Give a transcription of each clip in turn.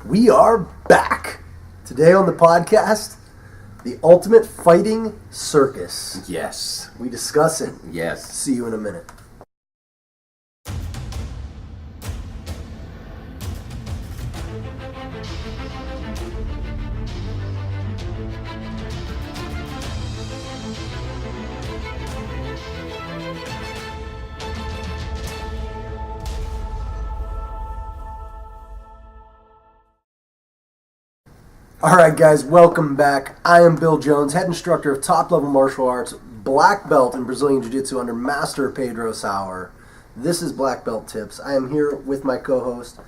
We are back. Today on the podcast, the ultimate fighting circus. Yes. We discuss it. Yes. See you in a minute. Alright guys, welcome back. I am Bill Jones, head instructor of top-level martial arts, black belt in Brazilian Jiu-Jitsu under Master Pedro Sauer. This is Black Belt Tips. I am here with my co-host,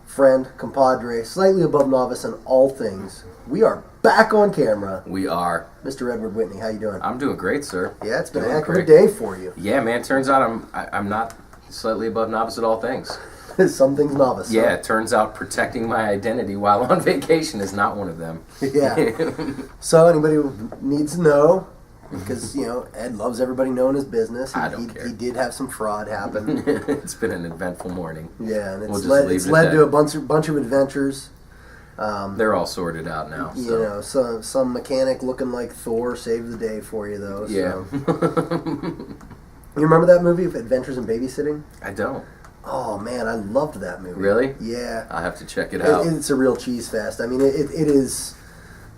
friend, compadre, slightly above novice in all things. We are back on camera. We are. Mr. Edward Whitney, how you doing? I'm doing great, sir. Yeah, it's been a heck of a day for you. Yeah, man, turns out I'm not slightly above novice at all things. Some things novice. Yeah, it turns out protecting my identity while on vacation is not one of them. Yeah. So anybody who needs to know, because, you know, Ed loves everybody knowing his business. I don't care. He did have some fraud happen. It's been an eventful morning. Yeah, and We'll it's led to a bunch of adventures. They're all sorted out now. You know, some mechanic looking like Thor saved the day for you, though. Yeah. So. You remember that movie, Adventures in Babysitting? I don't. Oh man, I loved that movie. Really? Yeah. I'll have to check it out. It's a real cheese fest. I mean, it is.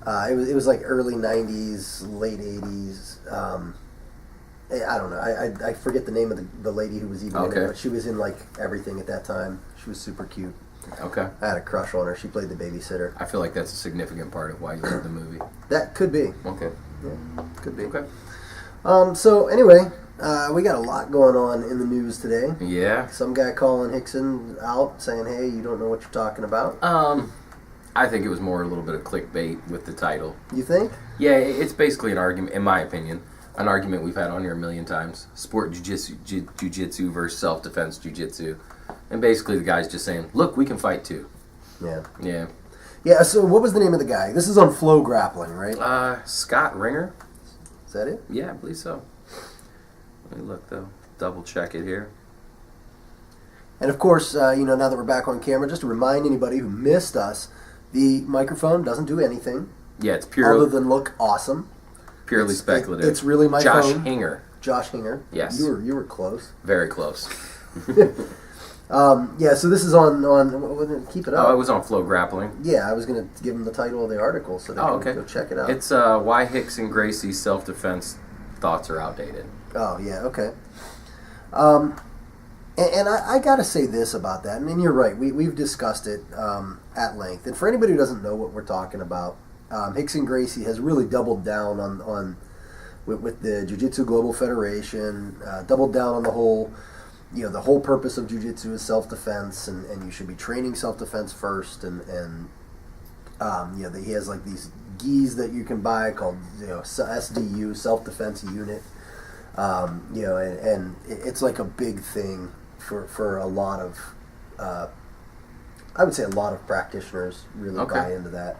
It was like early '90s, late '80s. I don't know. I forget the name of the lady who was even in it, but she was in like everything at that time. She was super cute. Okay. I had a crush on her. She played the babysitter. I feel like that's a significant part of why you love the movie. That could be. Okay. Yeah, could be. Okay. So anyway, we got a lot going on in the news today. Yeah. Some guy calling Hickson out saying, "Hey, you don't know what you're talking about." I think it was more a little bit of clickbait with the title. You think? Yeah, it's basically an argument, in my opinion, an argument we've had on here a million times. Sport jiu-jitsu versus self-defense jiu-jitsu. And basically the guy's just saying, look, we can fight too. Yeah. Yeah. Yeah, so what was the name of the guy? This is on Flow Grappling, right? Scott Ringer. Is that it? Yeah, I believe so. Let me look, though. Double check it here. And of course, you know, now that we're back on camera, just to remind anybody who missed us, the microphone doesn't do anything. Yeah, it's purely... other than look awesome. Purely speculative. It's really my Josh phone. Hinger. Josh Hinger. Yes. You were close. Very close. Yeah, so this is on keep it up. Oh, it was on Flow Grappling. Yeah, I was going to give them the title of the article so they can go check it out. It's why Hicks and Gracie's self-defense thoughts are outdated. Oh, yeah, okay. And I got to say this about that, and you're right, we've discussed it at length. And for anybody who doesn't know what we're talking about, Hicks and Gracie has really doubled down on with the Jiu-Jitsu Global Federation, doubled down on the whole purpose of Jiu-Jitsu is self-defense, and you should be training self-defense first, and you know, he has like these gis that you can buy called, you know, SDU, self-defense unit, you know, and it's like a big thing for a lot of, I would say a lot of practitioners really buy into that.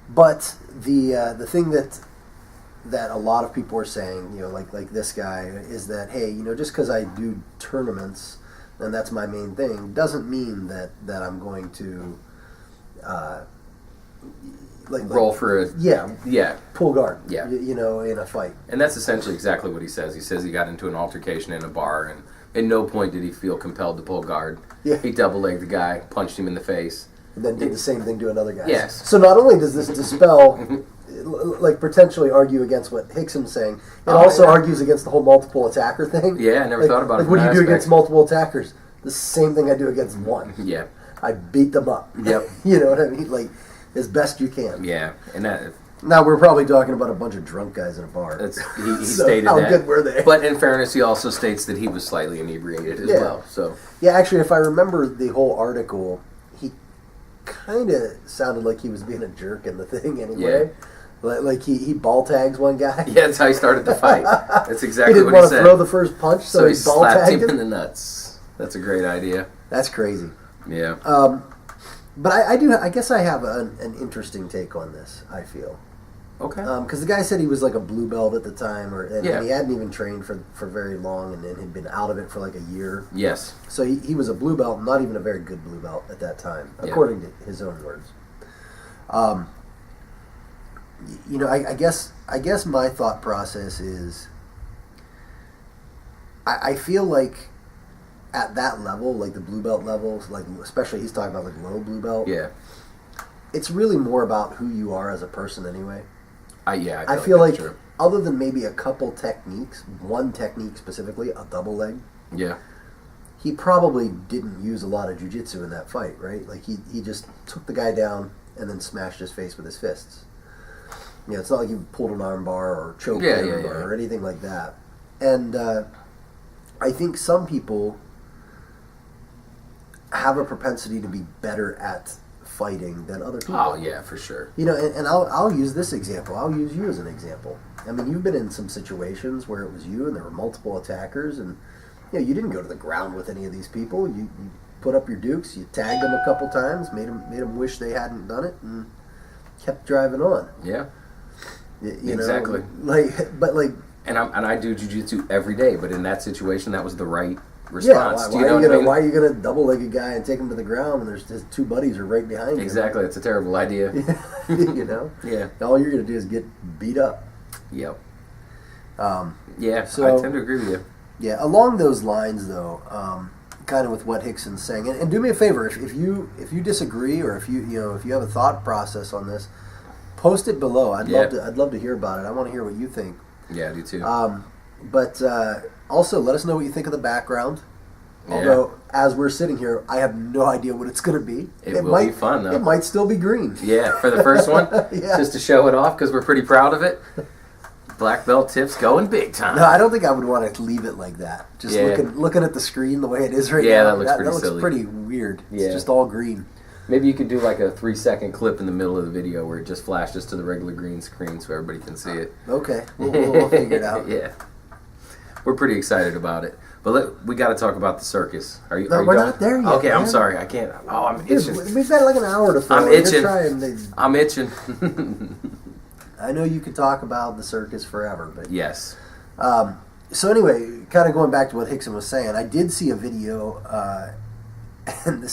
But the thing that a lot of people are saying, you know, like this guy, is that, hey, you know, just because I do tournaments and that's my main thing doesn't mean that I'm going to roll for a pull guard, you know, in a fight. And that's essentially exactly what he says. He says he got into an altercation in a bar, and at no point did he feel compelled to pull guard. Yeah. He double-legged the guy, punched him in the face. And then did the same thing to another guy. Yes. So not only does this dispel, like potentially argue against what Hickson's saying, it also argues against the whole multiple attacker thing. Yeah, I never thought about it. Like, what do you do against multiple attackers? The same thing I do against one. Yeah. I beat them up. Yep. You know what I mean? Like, as best you can. Yeah, and that... Now, we're probably talking about a bunch of drunk guys in a bar. He So stated how that. Good were they? But in fairness, he also states that he was slightly inebriated as well. So yeah, actually, if I remember the whole article, he kind of sounded like he was being a jerk in the thing anyway. Yeah. Like he ball tags one guy. Yeah, that's how he started the fight. That's exactly he didn't what he want said. to throw the first punch, so he ball slapped tagged him in the nuts. That's a great idea. That's crazy. Yeah. But I guess I have an interesting take on this, I feel. Okay. Because the guy said he was like a blue belt at the time, and Yeah. he hadn't even trained for very long, and had been out of it for like a year. Yes. So he was a blue belt, not even a very good blue belt at that time, Yeah. according to his own words. You know, I guess my thought process is, I feel like at that level, like the blue belt levels, like especially he's talking about like low blue belt. Yeah. It's really more about who you are as a person, anyway. I feel like true. other than maybe a couple techniques, one technique specifically, a double leg. Yeah. He probably didn't use a lot of jiu-jitsu in that fight, right? Like he just took the guy down and then smashed his face with his fists. You know, it's not like he pulled an arm bar or choked him or anything like that. And I think some people have a propensity to be better at fighting than other people. Oh yeah, for sure. You know, and I'll use this example. I'll use you as an example. I mean, you've been in some situations where it was you and there were multiple attackers, and you know, you didn't go to the ground with any of these people. You put up your dukes, you tagged them a couple times, made them wish they hadn't done it, and kept driving on. Yeah. You exactly. Know, but and I do jiu-jitsu every day, but in that situation, that was the right response. Why are you gonna double leg a guy and take him to the ground when his two buddies are right behind you? Exactly, it's a terrible idea. You know. Yeah. All you're gonna do is get beat up. Yep. Yeah. So I tend to agree with you. Yeah. Along those lines, though, kind of with what Hickson's saying, and do me a favor, if you disagree or if you have a thought process on this, post it below. I'd love to hear about it. I want to hear what you think. Yeah, I do too. But also, let us know what you think of the background. Although, as we're sitting here, I have no idea what it's going to be. It will be fun, though. It might still be green. Yeah, for the first one, Yeah. just to show it off because we're pretty proud of it. Black belt tips going big time. No, I don't think I would want to leave it like that. Just looking at the screen the way it is right now. Yeah, that looks pretty silly. That looks pretty weird. Yeah. It's just all green. Maybe you could do like a 3-second clip in the middle of the video where it just flashes to the regular green screen so everybody can see it. Okay, we'll figure it out. Yeah, we're pretty excited about it. But we got to talk about the circus. Are you? No, we're not there yet. Okay, man. I'm sorry. I can't. Oh, I'm itching. We've got like an hour to fill. I'm itching. I'm itching. I know you could talk about the circus forever, but yes. So anyway, kind of going back to what Hickson was saying, I did see a video, and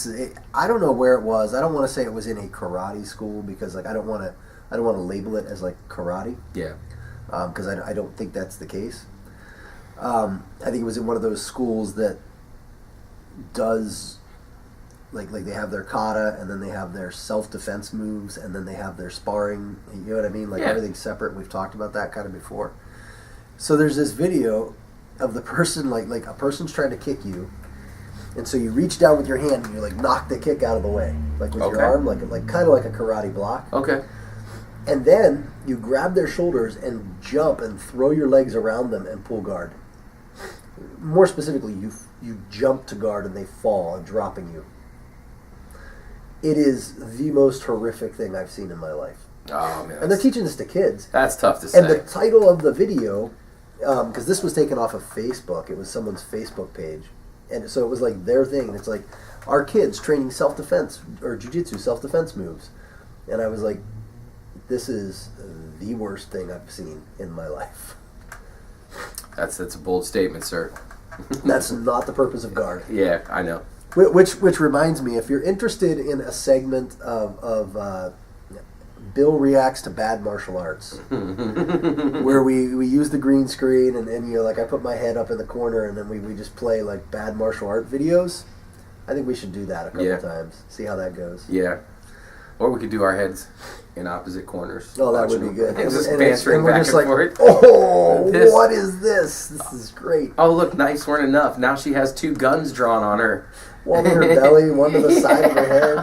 I don't know where it was. I don't want to say it was in a karate school because like I don't want to label it as like karate. Yeah. Because I don't think that's the case. I think it was in one of those schools that does like they have their kata and then they have their self-defense moves and then they have their sparring. You know what I mean? Like everything's separate. We've talked about that kind of before. So there's this video of the person like a person's trying to kick you, and so you reach down with your hand and you like knock the kick out of the way, like with your arm, like kind of like a karate block. Okay. And then you grab their shoulders and jump and throw your legs around them and pull guard. More specifically, you jump to guard and they fall, dropping you. It is the most horrific thing I've seen in my life. Oh man. And they're teaching this to kids. That's tough to say. And the title of the video, because this was taken off of Facebook, it was someone's Facebook page, and so it was like their thing. And it's like our kids training self-defense or jiu-jitsu self-defense moves, and I was like, this is the worst thing I've seen in my life. That's a bold statement, sir. That's not the purpose of guard. Yeah, I know. Which reminds me, if you're interested in a segment of Bill reacts to bad martial arts, where we use the green screen and you know, like I put my head up in the corner and then we just play like bad martial art videos, I think we should do that a couple times. See how that goes. Yeah. Or we could do our heads in opposite corners. Oh, that would be good. And just bantering we're back just and like, forth. oh, what is this? This is great. Oh, look, nice weren't enough. Now she has 2 guns drawn on her. One to her belly, one to the side of her head.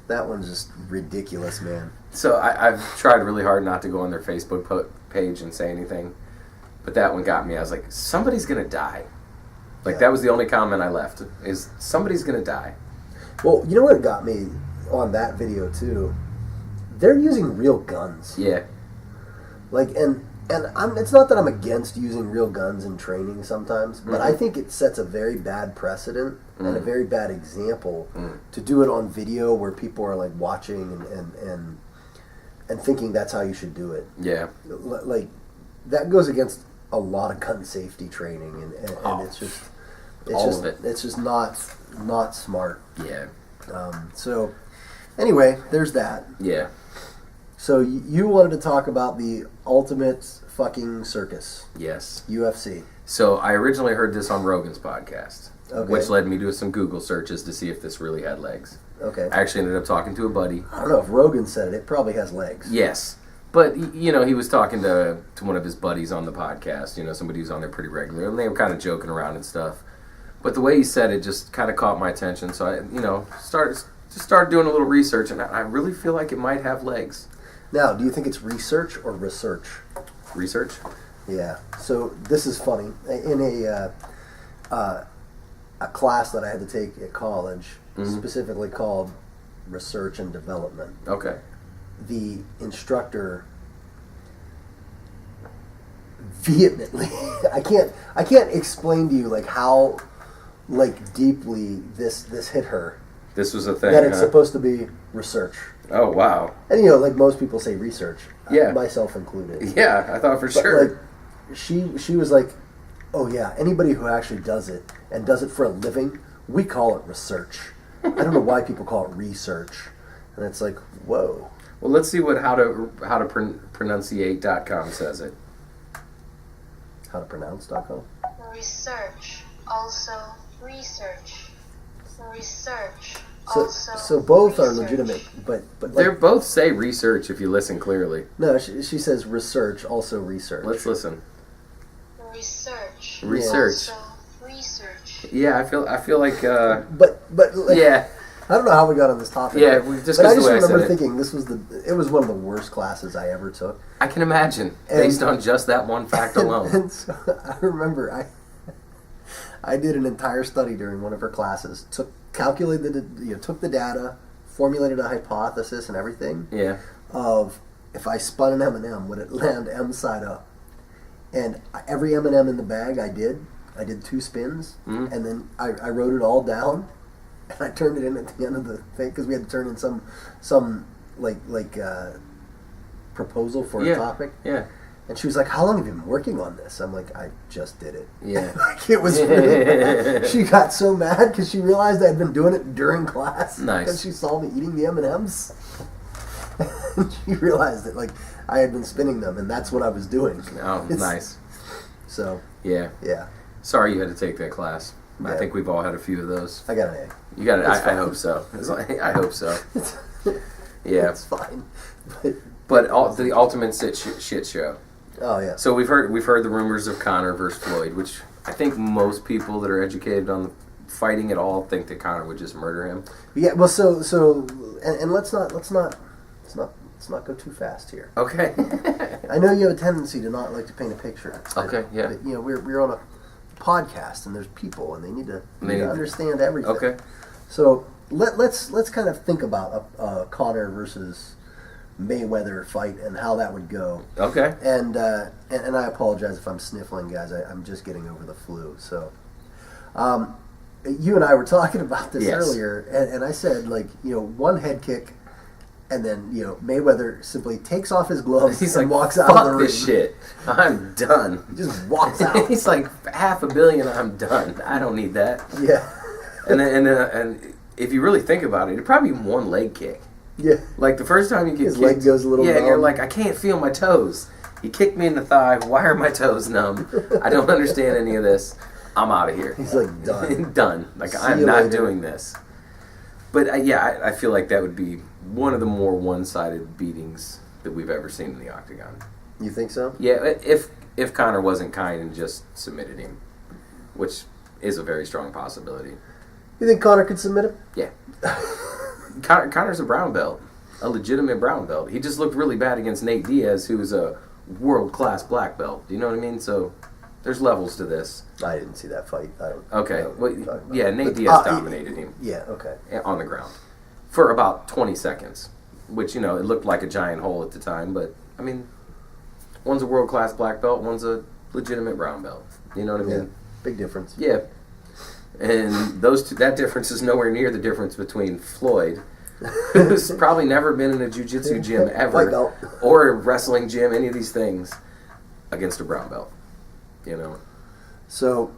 That one's just ridiculous, man. So I've tried really hard not to go on their Facebook page and say anything, but that one got me. I was like, somebody's going to die. Like, that was the only comment I left, is somebody's going to die. Well, you know what got me on that video, too? They're using real guns. Yeah. Like, and it's not that I'm against using real guns in training sometimes, but I think it sets a very bad precedent and a very bad example to do it on video where people are like watching and thinking that's how you should do it. Yeah. Like, that goes against a lot of gun safety training, and it's just not smart. Yeah. So, anyway, there's that. Yeah. So you wanted to talk about the ultimate fucking circus. Yes. UFC. So I originally heard this on Rogan's podcast, Okay. which led me to some Google searches to see if this really had legs. Okay. I actually ended up talking to a buddy. I don't know if Rogan said it. It probably has legs. Yes. But, you know, he was talking to one of his buddies on the podcast, you know, somebody who's on there pretty regularly, and they were kind of joking around and stuff. But the way he said it just kind of caught my attention, so I, you know, started doing a little research, and I really feel like it might have legs. Now, do you think it's research or research? Research? Yeah. So this is funny. In a class that I had to take at college, specifically called Research and Development, Okay. the instructor vehemently I can't explain to you like how like deeply this hit her This was a thing, that it's huh? supposed to be research. Oh, wow. And you know, like most people say research, Yeah. myself included. Yeah, I thought for But sure. like she was like, oh yeah, anybody who actually does it and does it for a living, we call it research. I don't know why people call it research. And it's like, whoa. Well, let's see what how to pronunciate.com says it. How to pronounce.com? Research, also research. Research, So, also so both are research. legitimate, but They like, both say research if you listen clearly. no, she says research, also research. Let's listen. Research. Research. Also research. Yeah, I feel like But like, yeah. I don't know how we got on this topic. Yeah, but just I 'cause just the way I remember said it. thinking it was one of the worst classes I ever took. I can imagine And- based on just that one fact alone. And so I remember I did an entire study during one of her classes. Took the data, formulated a hypothesis and everything Yeah. of if I spun an M&M, would it land M side up? And every M&M in the bag I did 2 spins, Mhm. and then I wrote it all down, and I turned it in at the end of the thing because we had to turn in some proposal for Yeah. a topic. Yeah. And she was like, "How long have you been working on this?" I'm like, "I just did it." Yeah. Like, it was really bad. She got so mad because she realized I had been doing it during class. Nice. Because she saw me eating the M&Ms. And she realized that like I had been spinning them, and that's what I was doing. Oh, nice. So Yeah. yeah, Sorry you had to take that class. I Yeah. think we've all had a few of those. I got an You got it. It's I fine. hope so. I hope so. A. Yeah. It's fine. But But the ultimate shit show. oh yeah, So we've heard the rumors of Conor versus Floyd, which I think most people that are educated on the fighting at all think that Conor would just murder him. yeah. Well, so and let's not go too fast here. Okay. I know you have a tendency to not like to paint a picture. Okay, yeah. But, you know, we're on a podcast, and there's people, and they need to They- understand everything. Okay. So let's kind of think about a Conor versus Mayweather fight and how that would go. Okay. And I apologize if I'm sniffling, guys. I'm just getting over the flu. So, you and I were talking about this Yes. earlier, and I said, like, you know, one head kick, and then, you know, Mayweather simply takes off his gloves He's and like, walks out of the fuck ring. this shit. I'm done. He just walks out. He's like, $500 million, I'm done. I don't need that. Yeah. And if you really think about it, it'd probably be one leg kick. Yeah. Like the first time you get His kicked, leg goes a little yeah, numb. you're like, I can't feel my toes. You kicked me in the thigh. Why are my toes numb? I don't understand any of this. I'm out of here. He's like, done. Done. Like, See I'm you not later. doing this. But I feel like that would be one of the more one-sided beatings that we've ever seen in the octagon. You think so? Yeah, if Conor wasn't kind and just submitted him, which is a very strong possibility. You think Conor could submit him? Yeah. Conor's a brown belt, a legitimate brown belt. He just looked really bad against Nate Diaz, who's a world-class black belt. Do you know what I mean? So there's levels to this. I didn't see that fight. I don't. Okay. I don't know Well, what you're talking about. yeah, Nate But, Diaz dominated him Yeah. Okay. on the ground for about 20 seconds, which, you know, it looked like a giant hole at the time. But, I mean, one's a world-class black belt, one's a legitimate brown belt. You know what I Yeah. mean? Big difference. Yeah. And those two, that difference is nowhere near the difference between Floyd, who's probably never been in a jiu-jitsu gym White ever, belt. or a wrestling gym, any of these things, against a brown belt. You know. So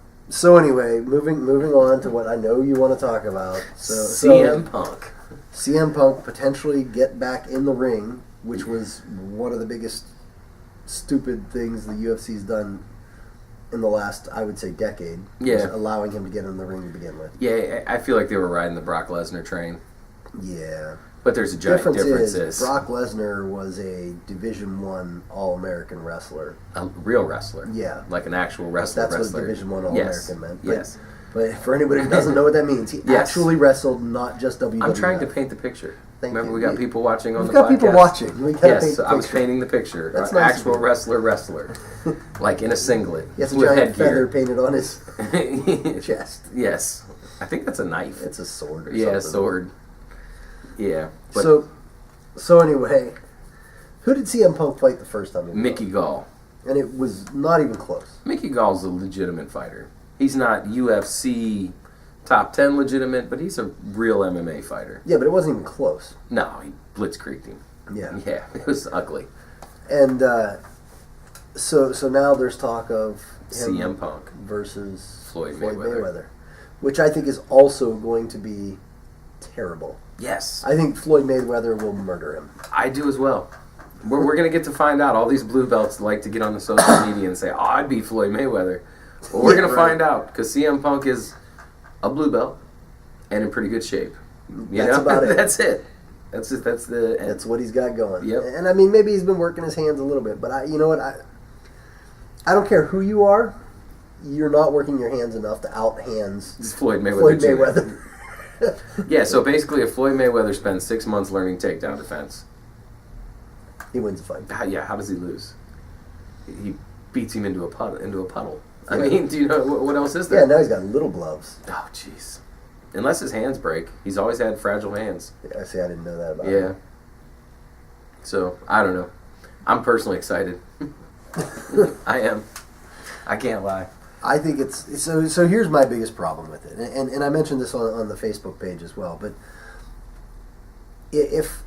anyway, moving on to what I know you want to talk about. CM Punk. CM Punk potentially get back in the ring, which was one of the biggest stupid things the UFC's done in the last, I would say, decade. Yeah. Allowing him to get in the ring to begin with. Yeah, I feel like they were riding the Brock Lesnar train. Yeah. But there's a giant difference. Is Brock Lesnar was a Division I All-American wrestler. A real wrestler. Yeah. Like an actual wrestler. That's what Division I All-American meant. But, Yes. But for anybody who doesn't know what that means, he actually wrestled, not just WWE. I'm trying to paint the picture. Remember, we got people watching on the podcast. We've got people watching. We gotta paint the I was picture. painting the picture. That's An nice actual wrestler. Like in a singlet. He has a with giant headgear. feather painted on his chest. Yes. I think that's a knife. It's a sword or something. Yeah, a sword. Yeah. But So anyway, who did CM Punk fight the first time? Mickey Gall. And it was not even close. Mickey Gall's a legitimate fighter. He's not UFC top 10 legitimate, but he's a real MMA fighter. Yeah, but it wasn't even close. No, he blitzkrieged him. Yeah. Yeah, it was ugly. And so now there's talk of him CM Punk versus Floyd Mayweather. Which I think is also going to be terrible. Yes. I think Floyd Mayweather will murder him. I do as well. We're going to get to find out. All these blue belts like to get on the social media and say, oh, I'd be Floyd Mayweather. Well, we're going to find out, because CM Punk is a blue belt and in pretty good shape. That's about it. That's it. That's what he's got going. Yep. And I mean, maybe he's been working his hands a little bit, but you know what? I don't care who you are. You're not working your hands enough to out hands It's Floyd Mayweather. Mayweather. Yeah, so basically if Floyd Mayweather spends 6 months learning takedown defense, He wins the fight. how does he lose? He beats him into a puddle. I mean, do you know what else is there? Yeah, now he's got little gloves. Oh, jeez. Unless his hands break. He's always had fragile hands. Yeah, I see. I didn't know that about Yeah. him. So, I don't know. I'm personally excited. I am. I can't lie. I think it's so. Here's my biggest problem with it, and I mentioned this on the Facebook page as well. But if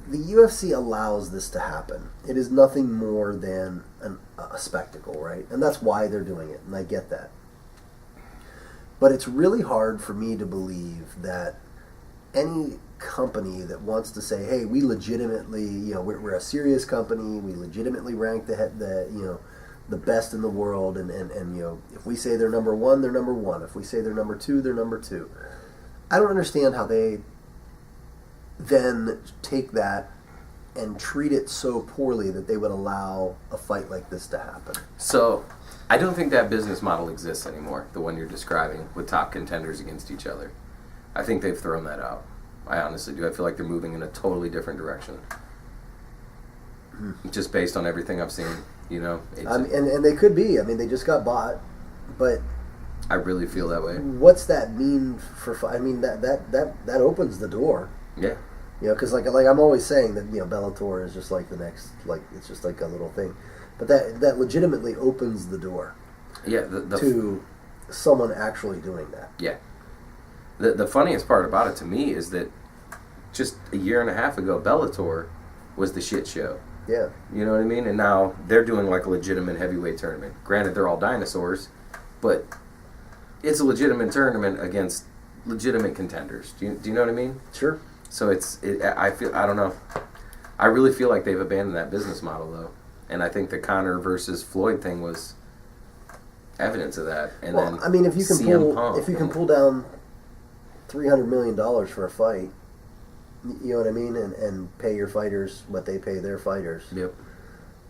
the UFC allows this to happen, it is nothing more than a spectacle, right? And that's why they're doing it, and I get that. But it's really hard for me to believe that any company that wants to say, "Hey, we legitimately, we're a serious company. We legitimately rank the best in the world, and if we say they're number one, they're number one. If we say they're number two, they're number two." I don't understand how they then take that and treat it so poorly that they would allow a fight like this to happen. So, I don't think that business model exists anymore, the one you're describing, with top contenders against each other. I think they've thrown that out. I honestly do. I feel like they're moving in a totally different direction. Just based on everything I've seen, And they could be. I mean, they just got bought, but I really feel that way. what's that mean for? I mean, that opens the door. Yeah. Because like I'm always saying that Bellator is just like the next, it's just like a little thing, but that legitimately opens the door. Yeah. To someone actually doing that. Yeah. The funniest part about it to me is that just a year and a half ago, Bellator was the shit show. Yeah. You know what I mean? And now they're doing like a legitimate heavyweight tournament. Granted, they're all dinosaurs, but it's a legitimate tournament against legitimate contenders. Do you know what I mean? Sure. So I don't know. I really feel like they've abandoned that business model though, and I think the Conor versus Floyd thing was evidence of that. And well, then I mean, if you can CM pull down $300 million for a fight, you know what I mean, and pay your fighters what they pay their fighters. Yep.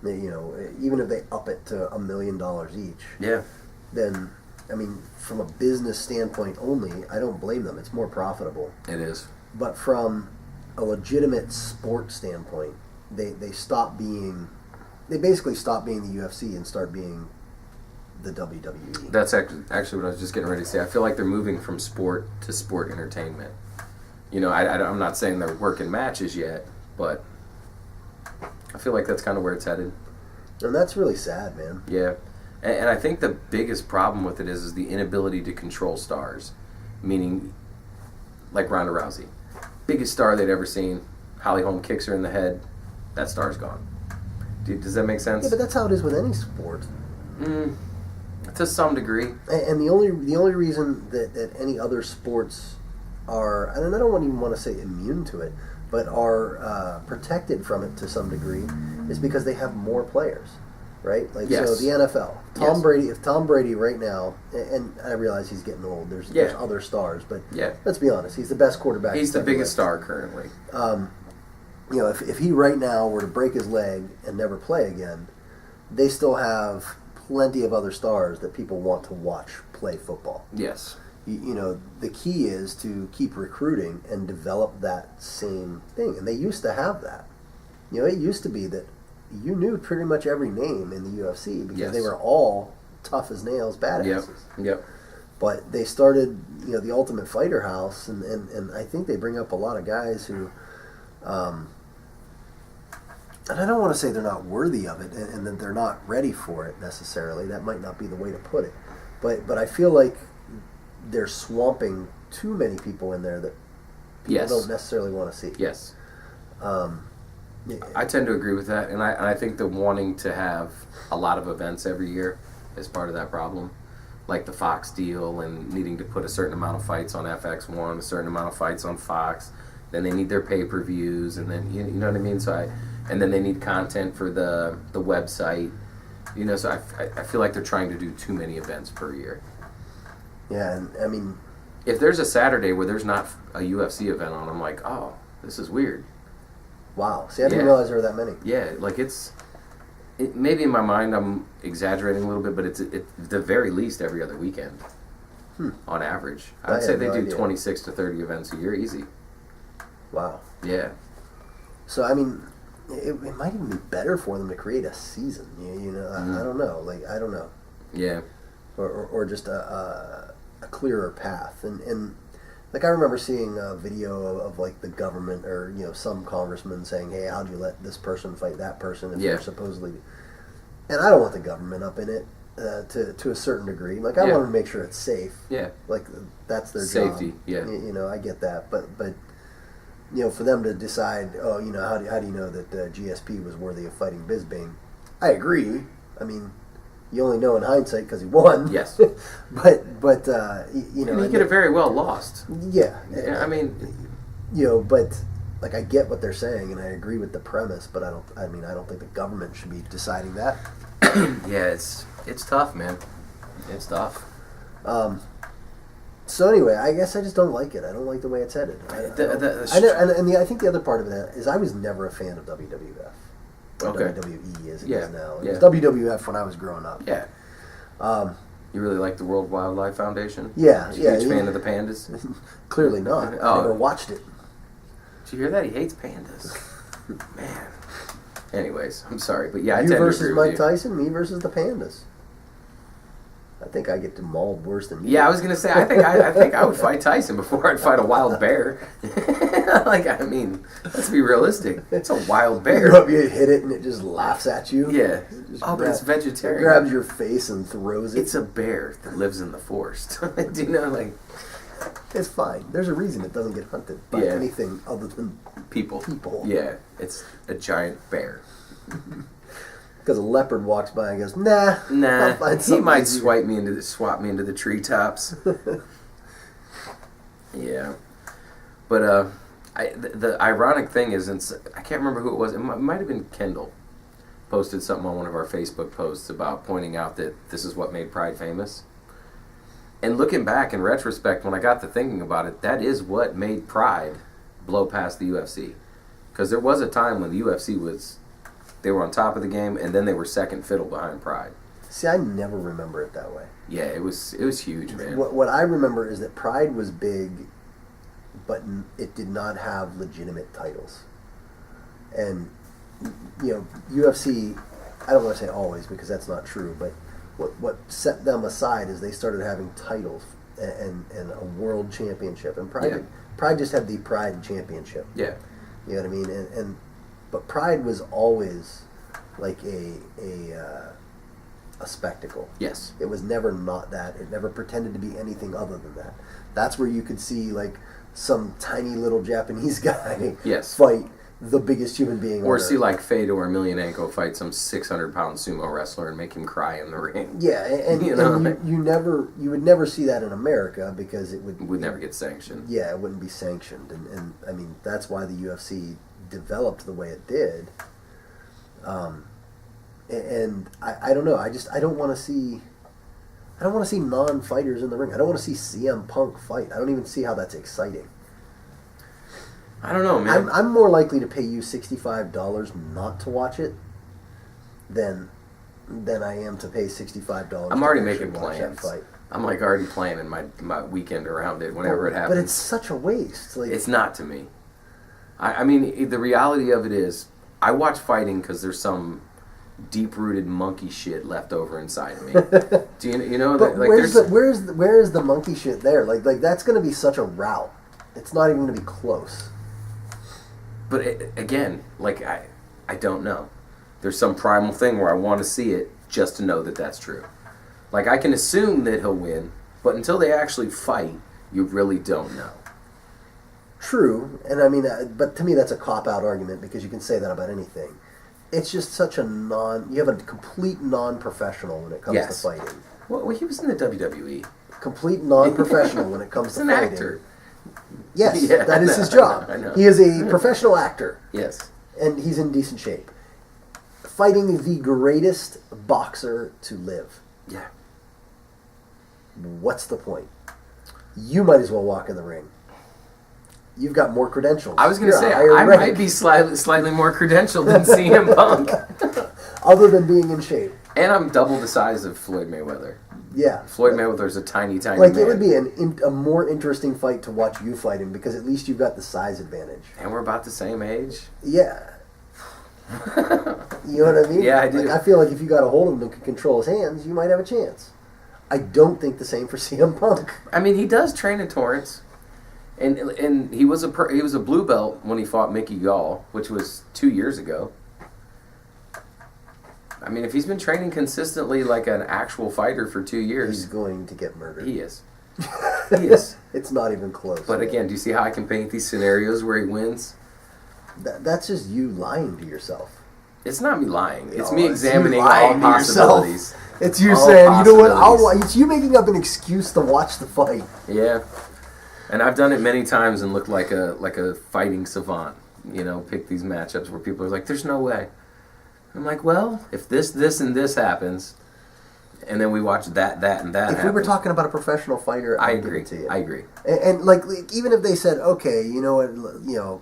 Even if they up it to $1 million each. Yeah. Then, I mean, from a business standpoint only, I don't blame them. It's more profitable. It is. But from a legitimate sport standpoint, they basically stop being the UFC and start being the WWE. That's actually what I was just getting ready to say. I feel like they're moving from sport to sport entertainment. I'm not saying they're working matches yet, but I feel like that's kind of where it's headed. And that's really sad, man. Yeah. And I think the biggest problem with it is the inability to control stars. Meaning, like Ronda Rousey. biggest star they'd ever seen. Holly Holm kicks her in the head. That star's gone. Does that make sense? Yeah, but that's how it is with any sport. To some degree. And the only reason that any other sports are, and I don't even want to say immune to it, but are protected from it to some degree, is because they have more players, right? Like Yes. so, the NFL. Yes. Brady. If Tom Brady right now, and I realize he's getting old. There's other stars, but let's be honest, he's the best quarterback. He's the biggest star currently. If he right now were to break his leg and never play again, they still have plenty of other stars that people want to watch play football. Yes. The key is to keep recruiting and develop that same thing. And they used to have that. It used to be that you knew pretty much every name in the UFC because they were all tough as nails badasses. Yep. But they started, the Ultimate Fighter House, and I think they bring up a lot of guys who, and I don't want to say they're not worthy of it and that they're not ready for it necessarily. That might not be the way to put it. But I feel like they're swamping too many people in there that people don't necessarily want to see. Yes. I tend to agree with that, and I think the wanting to have a lot of events every year is part of that problem. Like the Fox deal and needing to put a certain amount of fights on FX1, a certain amount of fights on Fox. Then they need their pay-per-views, and then you know what I mean. And then they need content for the website. So I feel like they're trying to do too many events per year. Yeah, and I mean, if there's a Saturday where there's not a UFC event on, I'm like, oh, this is weird. Wow. See, I didn't realize there were that many. Yeah, like maybe in my mind I'm exaggerating a little bit, but it's at the very least every other weekend on average. I'd say they do 26 to 30 events a year, easy. Wow. Yeah. So, I mean, it might even be better for them to create a season. I don't know. I don't know. Yeah. Or just a clearer path. And I remember seeing a video of the government or some congressman saying, "Hey, how'd you let this person fight that person?" If they're supposedly, and I don't want the government up in it to a certain degree. I want to make sure it's safe. Yeah. That's their safety. job. Yeah. I get that, but for them to decide, how do you know that GSP was worthy of fighting Bisbing? I agree. I mean, you only know in hindsight because he won. Yes. but and he could have very well lost. Yeah. I mean, but I get what they're saying, and I agree with the premise. But I don't think the government should be deciding that. Yeah, it's tough, man. It's tough. So anyway, I guess I just don't like it. I don't like the way it's headed. I think the other part of it is I was never a fan of WWF. WWE as it is now. It was WWF when I was growing up. Yeah. You really like the World Wildlife Foundation? Yeah. Huge fan of the pandas? Clearly not. I never watched it. Did you hear that? He hates pandas. Man. Anyways, I'm sorry, but yeah, I you tend to versus agree Mike with you. Tyson, me versus the pandas. I think I get mauled worse than you. Yeah, I was gonna say I think I would fight Tyson before I'd fight a wild bear. Let's be realistic. It's a wild bear. You hit it and it just laughs at you. Yeah. But it's vegetarian. It grabs your face and throws it. It's a bear that lives in the forest. Do you know, it's fine. There's a reason it doesn't get hunted by anything other than people. Yeah, it's a giant bear. Because a leopard walks by and goes, nah. I'll find he might easier. swap me into the treetops. Yeah, but the ironic thing is, I can't remember who it was. It might have been Kendall. Posted something on one of our Facebook posts about pointing out that this is what made Pride famous. And looking back in retrospect, when I got to thinking about it, that is what made Pride blow past the UFC. Because there was a time when the UFC they were on top of the game, and then they were second fiddle behind Pride. See, I never remember it that way. Yeah, it was huge, man. What I remember is that Pride was big, but it did not have legitimate titles. And, UFC, I don't want to say always because that's not true, but what set them aside is they started having titles and a world championship. And Pride just had the Pride championship. Yeah. You know what I mean? But Pride was always like a spectacle. Yes. It was never not that. It never pretended to be anything other than that. That's where you could see some tiny little Japanese guy Yes. fight the biggest human being on Or earth. see like Fedor Emelianenko fight some 600-pound sumo wrestler and make him cry in the ring. Yeah, and You know, you would never see that in America because it would never get sanctioned. Yeah, it wouldn't be sanctioned, and I mean that's why the UFC developed the way it did. And I don't know. I don't want to see. I don't want to see non-fighters in the ring. I don't want to see CM Punk fight. I don't even see how that's exciting. I don't know, man. I'm more likely to pay you $65 not to watch it than I am to pay $65. I'm already to making actually watch that plans. fight. I'm like already planning my weekend around it whenever it happens. But it's such a waste. Like, It's not to me. I mean, the reality of it is, I watch fighting because there's some deep-rooted monkey shit left over inside of me. Do you know? but Like, where is the monkey shit there? Like that's going to be such a rout. It's not even going to be close. But again, like I don't know. There's some primal thing where I want to see it just to know that that's true. Like I can assume that he'll win, but until they actually fight, you really don't know. True, and I mean, but to me that's a cop-out argument because you can say that about anything. It's just such a you have a complete non-professional when it comes Yes. to fighting. Well, he was in the WWE. Complete non-professional when it comes He's to an fighting. actor. Yes, Yeah, that I is know, his job. I know. He is a professional actor, Yes. and he's in decent shape. Fighting the greatest boxer to live. Yeah. What's the point? You might as well walk in the ring. You've got more credentials. I was going to You're a say, higher I rank, might be slightly more credentialed than CM Punk. other than being in shape. And I'm double the size of Floyd Mayweather. Yeah. Floyd Mayweather's a tiny man. It would be a more interesting fight to watch you fight him because at least you've got the size advantage. And we're about the same age. Yeah. You know what I mean? Yeah, I do. Like, I feel like if you got a hold of him and could control his hands, you might have a chance. I don't think the same for CM Punk. I mean, he does train in Torrance. And he was a blue belt when he fought Mickey Gall, which was 2 years ago. I mean, if he's been training consistently like an actual fighter for 2 years, He's going to get murdered. he is. He is. It's not even close. But again, do you see how I can paint these scenarios where he wins? That's just you lying to yourself. It's not me lying. It's No, me you examining lying all to yourself. possibilities. It's you All saying, you know what, possibilities. it's you making up an excuse to watch the fight. Yeah, and I've done it many times and looked like a fighting savant. You know, pick these matchups where people are like, "There's no way." I'm like, "Well, if this, and this happens, and then we watch that, and that." If we were talking about a professional fighter, I I'd give agree. it to you. I agree. And like even if they said, okay, you know what,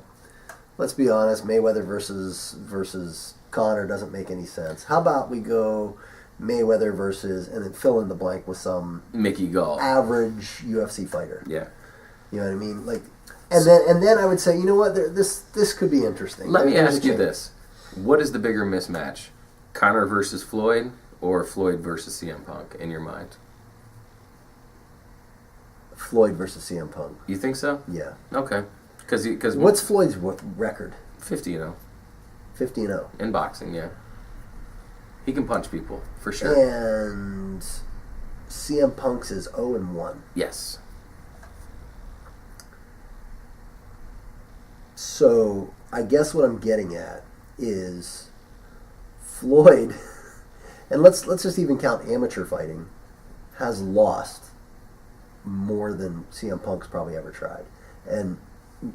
let's be honest, Mayweather versus Conor doesn't make any sense. How about we go Mayweather versus, and then fill in the blank with some Mickey Gall. average UFC fighter. Yeah. You know what I mean? Like, and then I would say, you know what, this could be interesting. Let me There's a ask you chance. this: what is the bigger mismatch, Conor versus Floyd, or Floyd versus CM Punk in your mind? Floyd versus CM Punk. You think so? Yeah. Okay. Because What's Floyd's record? 50-0 50-0. in boxing? Yeah. He can punch people for sure. And CM Punk's is 0-1. Yes. So I guess what I'm getting at is Floyd, and let's just even count amateur fighting, has lost more than CM Punk's probably ever tried, and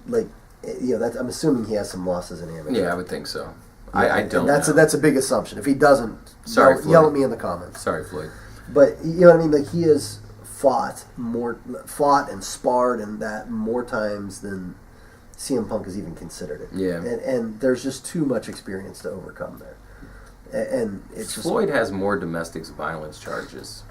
I'm assuming he has some losses in amateur. Yeah, I would think so. I don't. And know. that's a big assumption. If he doesn't, Sorry, yell Floyd. at me in the comments. Sorry, Floyd. But you know what I mean? Like he has fought and sparred and that more times than CM Punk has even considered it. Yeah. And there's just too much experience to overcome there. And it's just Floyd has more domestic violence charges.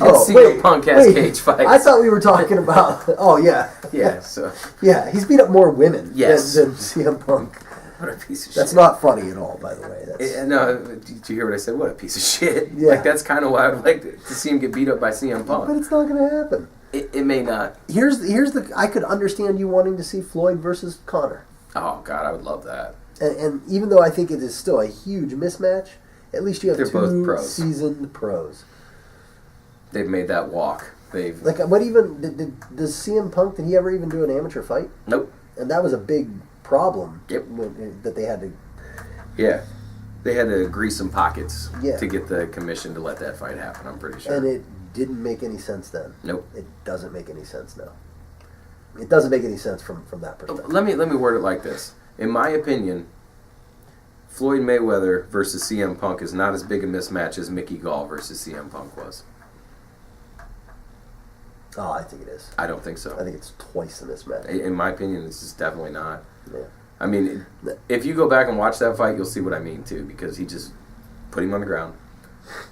Oh, CM Punk has cage fights. I thought we were talking about. Oh yeah. Yeah. So Yeah, he's beat up more women Yes. than CM Punk. what a piece of That's shit. not funny at all, by the way. That's, No, did you hear what I said? What a piece of shit. Yeah. Like that's kind of why I would like to see him get beat up by CM but Punk. it's not going to happen. It may not. Here's the. I could understand you wanting to see Floyd versus Conor. Oh God, I would love that. And even though I think it is still a huge mismatch, at least you have They're both two pros. seasoned pros. They've made that walk. They've Like, what even does CM Punk? Did he ever even do an amateur fight? Nope. And that was a big problem. Yep. That they had to. Yeah. They had to grease some pockets Yeah. to get the commission to let that fight happen, I'm pretty sure. And it didn't make any sense then. Nope. It doesn't make any sense now. It doesn't make any sense from that perspective. Let me word it like this. In my opinion, Floyd Mayweather versus CM Punk is not as big a mismatch as Mickey Gall versus CM Punk was. Oh, I think it is. I don't think so. I think it's twice the mismatch. In my opinion, this is definitely not. Yeah. I mean, if you go back and watch that fight, you'll see what I mean, too, because he just put him on the ground,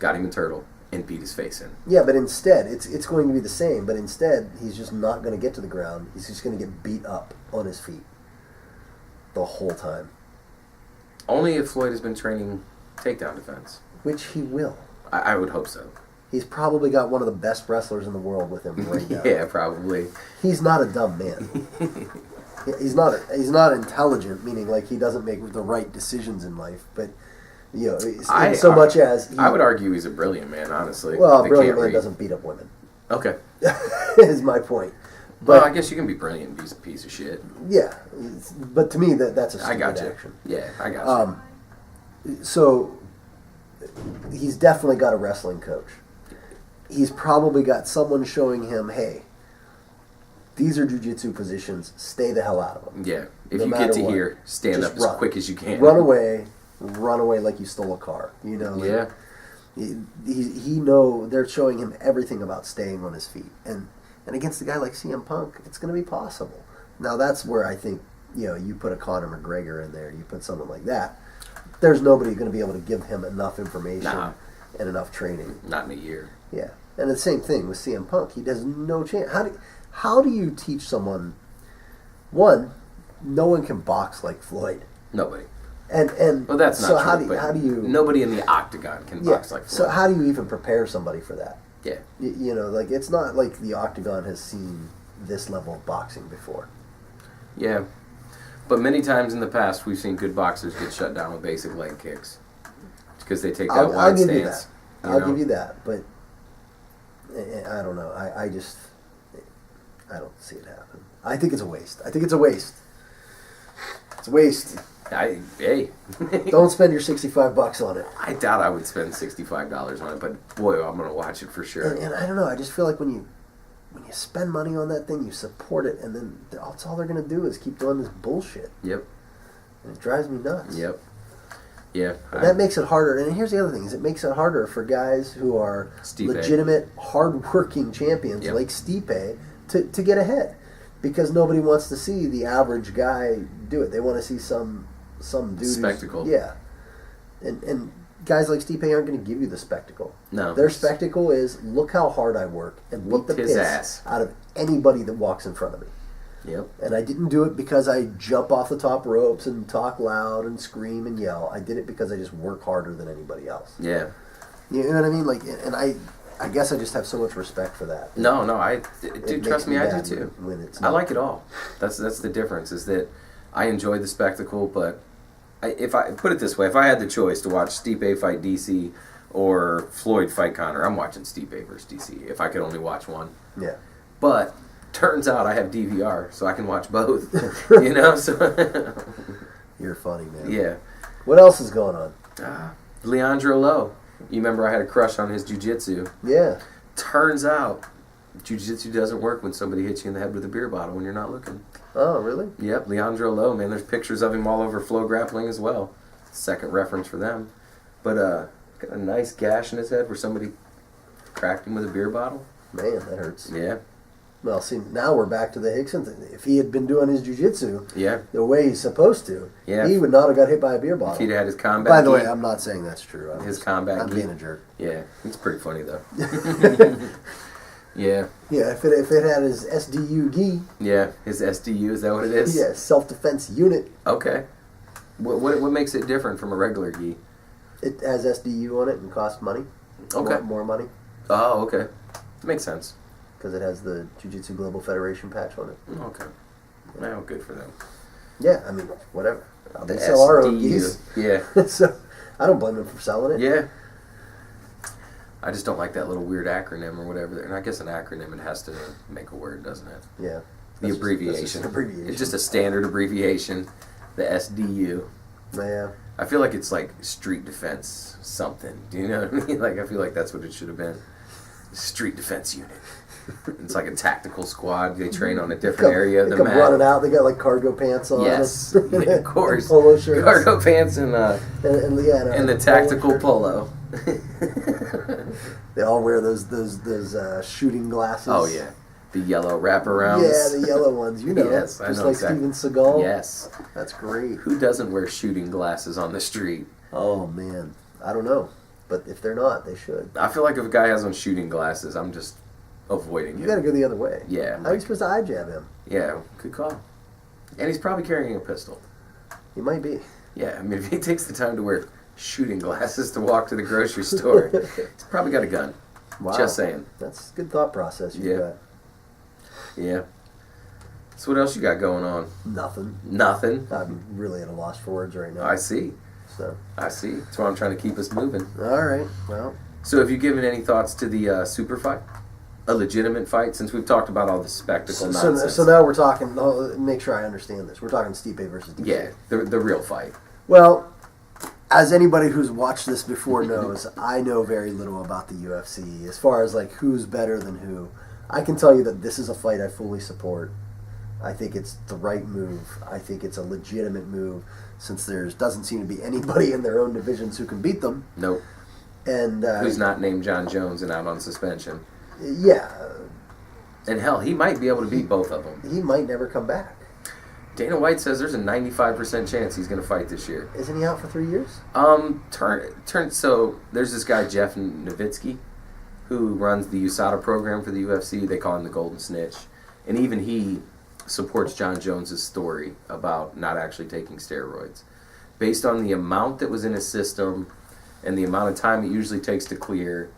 got him in turtle, and beat his face in. Yeah, but instead, it's going to be the same, but instead, he's just not going to get to the ground. He's just going to get beat up on his feet the whole time. Only if Floyd has been training takedown defense. Which he will. I would hope so. He's probably got one of the best wrestlers in the world with him right now. Yeah, probably. He's not a dumb man. He's not intelligent, meaning like he doesn't make the right decisions in life, but you know, much as I would argue he's a brilliant man, honestly. Well, a brilliant man doesn't beat up women. Okay. Is my point. But I guess you can be brilliant and be a piece of shit. Yeah, but to me that's a stupid action. Yeah, I got you. So he's definitely got a wrestling coach. He's probably got someone showing him, hey, these are jiu-jitsu positions, stay the hell out of them. Yeah, if you get to here, stand up as quick as you can. Run away like you stole a car. You know. Like, yeah. He know they're showing him everything about staying on his feet, and against a guy like CM Punk, it's going to be possible. Now that's where I think you put a Conor McGregor in there, you put someone like that. There's nobody going to be able to give him enough information and enough training. Not in a year. Yeah, and the same thing with CM Punk. He has no chance. How do you teach someone? One, no one can box like Floyd. Nobody. And well, that's not so true. how do you? Nobody in the octagon can box like Floyd. So how do you even prepare somebody for that? Yeah. Like it's not like the octagon has seen this level of boxing before. Yeah, but many times in the past we've seen good boxers get shut down with basic leg kicks because they take that wide stance. I'll give you that, but I don't know. I don't see it happen. I think it's a waste. It's a waste. Hey. Don't spend your $65 on it. I doubt I would spend $65 on it, but boy, I'm going to watch it for sure. And I don't know. I just feel like when you spend money on that thing, you support it, and then that's all they're going to do is keep doing this bullshit. Yep. And it drives me nuts. Yep. Yeah. And that makes it harder. And here's the other thing: is it makes it harder for guys who are legitimate, hard-working champions like Stipe to get ahead, because nobody wants to see the average guy do it. They want to see some dude spectacle. And guys like Stipe aren't going to give you the spectacle. No. Their spectacle is, look how hard I work and beat the piss out of anybody that walks in front of me. Yep. And I didn't do it because I jump off the top ropes and talk loud and scream and yell. I did it because I just work harder than anybody else. Yeah. You know what I mean? Like, and I guess I just have so much respect for that. No, dude, trust me, I do too. When it's I like it all. That's the difference, is that I enjoy the spectacle, but if I put it this way, if I had the choice to watch Stipe fight DC or Floyd fight Conor, I'm watching Stipe versus DC if I could only watch one. Yeah. But turns out I have DVR, so I can watch both. So You're funny, man. Yeah. What else is going on? Leandro Lowe. You remember I had a crush on his jiu-jitsu. Yeah. Turns out jiu-jitsu doesn't work when somebody hits you in the head with a beer bottle when you're not looking. Oh, really? Yep, Leandro Lowe, man. There's pictures of him all over Flow Grappling as well. Second reference for them. But got a nice gash in his head where somebody cracked him with a beer bottle. Man, that hurts. Yeah. Well, see, now we're back to the Hickson thing. If he had been doing his jiu-jitsu the way he's supposed to, he would not have got hit by a beer bottle. If he'd had his combat By the way, I'm not saying that's true. I'm being a jerk. Yeah, it's pretty funny, though. Yeah. Yeah, if it had his SDU gi. Yeah, his SDU, is that what it is? Yeah, self-defense unit. Okay. What makes it different from a regular gi? It has SDU on it and costs money. Okay. More money. Oh, okay. Makes sense. Because it has the Jiu-Jitsu Global Federation patch on it. Okay. Well, good for them. Yeah, I mean, whatever. The They sell our own SDU. gis. Yeah. So I don't blame them for selling it. Yeah. I just don't like that little weird acronym or whatever. And I guess an acronym, it has to make a word, doesn't it? Yeah. The abbreviation. That's just an abbreviation. It's just a standard abbreviation. The SDU. Yeah. I feel like it's like street defense something. Do you know what I mean? Like, I feel like that's what it should have been. Street defense unit. It's like a tactical squad. They train on a different area of the map. They come running out. They got like cargo pants on. Yes, yeah, of course. Polo shirts. Cargo pants and the tactical polo. They all wear those shooting glasses. Oh yeah, the yellow wraparounds. Yeah, the yellow ones. You know, yes, I just know like exactly. Steven Seagal. Yes, that's great. Who doesn't wear shooting glasses on the street? Oh man, I don't know, but if they're not, they should. I feel like if a guy has on shooting glasses, I'm just avoiding him. You got to go the other way. Yeah. How are you supposed to eye jab him? Yeah, good call. And he's probably carrying a pistol. He might be. Yeah, I mean, if he takes the time to wear shooting glasses to walk to the grocery store, he's probably got a gun. Wow. Just saying. That's a good thought process you got. Yeah. So what else you got going on? Nothing. Nothing? I'm really at a loss for words right now. I see. So. I see. That's why I'm trying to keep us moving. All right. Well. So have you given any thoughts to the super fight? A legitimate fight, since we've talked about all the spectacle nonsense. So now we're talking, make sure I understand this. We're talking Stipe versus DC. Yeah, the real fight. Well, as anybody who's watched this before knows, I know very little about the UFC. As far as like who's better than who, I can tell you that this is a fight I fully support. I think it's the right move. I think it's a legitimate move, since there doesn't seem to be anybody in their own divisions who can beat them. Nope. And who's not named John Jones and out on suspension. Yeah. And hell, he might be able to beat both of them. He might never come back. Dana White says there's a 95% chance he's going to fight this year. Isn't he out for 3 years? So there's this guy, Jeff Novitzky, who runs the USADA program for the UFC. They call him the Golden Snitch. And even he supports John Jones' story about not actually taking steroids. Based on the amount that was in his system and the amount of time it usually takes to clear,